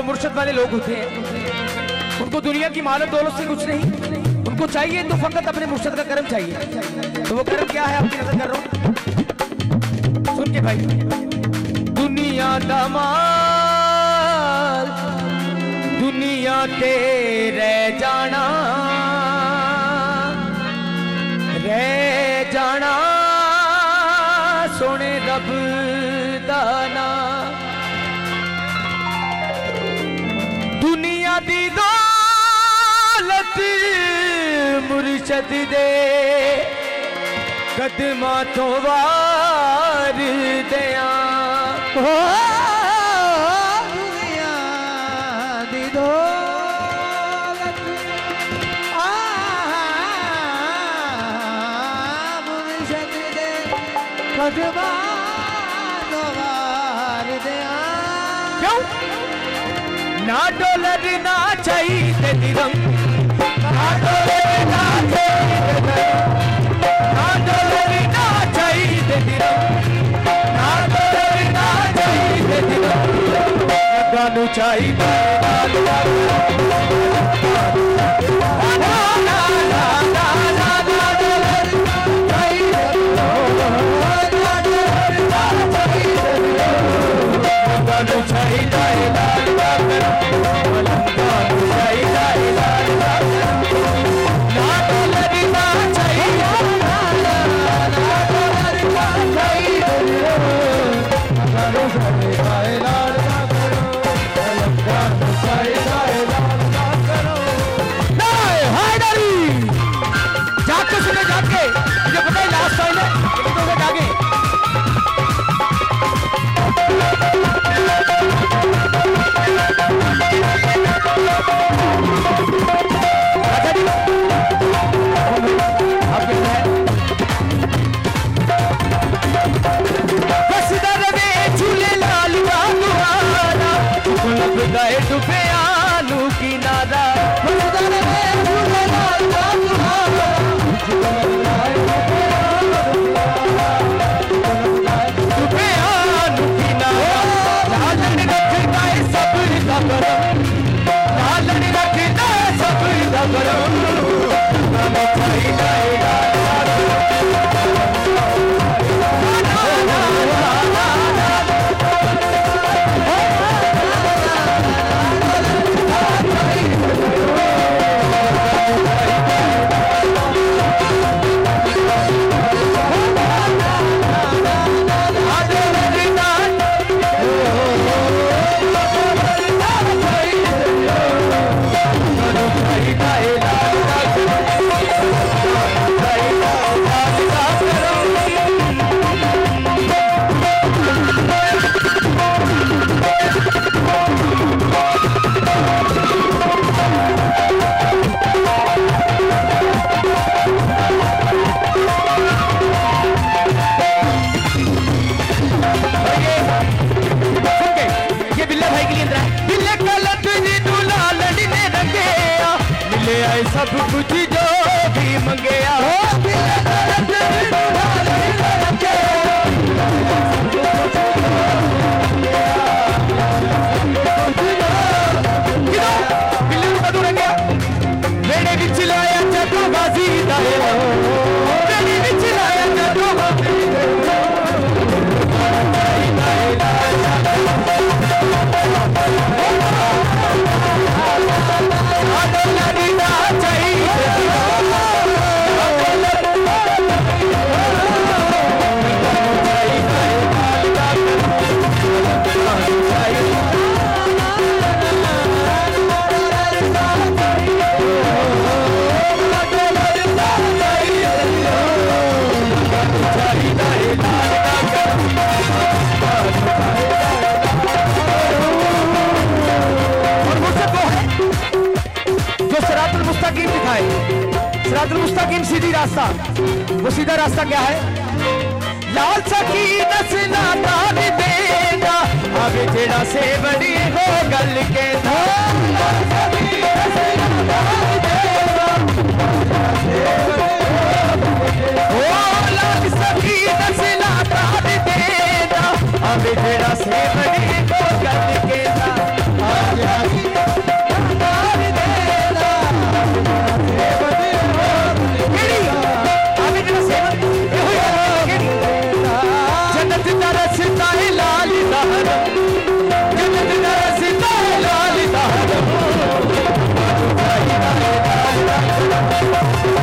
जो मुर्शद वाले लोग होते हैं उनको दुनिया की माल और दौलत से कुछ नहीं, उनको चाहिए तो फकत अपने मुर्शद का करम चाहिए। तो वो करम क्या है आपकी नजर कर रहा हूं, सुन के भाई। दुनिया दा माल दुनिया ते रह जाना सोने रब दाना। दुनिया दी दौलत मुर्शद दे कदमां तो वार दिया। दुनिया दी दौलत मुर्शद दे कदमां तो वार दिया। क्यों ना डॉलर ना चाहिए दिरम, ना डॉलर ना चाहिए दिरम, ना डॉलर ना चाहिए दिरम, ना डॉलर ना चाहिए दिरम। गानू चाहिए लाल लाल ना ना ना ना ना डॉलर चाहिए गानू चाहिए लाल लाल जाके मुझे पता है लास्ट फाइल है लेकिन तो जाके गए डुबे आलू की नादा डुबे आलू की नादा लालन रखता है सब का गरम, लालन रखता है सब का गरम। सब कुछ जो भी मंगया वेड़े विच लाया चको बाजी वेड़े विच लाया चको बाजी मुस्तकीम सीधी रास्ता। वो सीधा रास्ता क्या है? लाल सकी दसना तार देगा आगे जेड़ा से बड़ी हो गल के ओ लाल सकी दसना तार देगा आगे जेड़ा से बड़ी हो गल के है।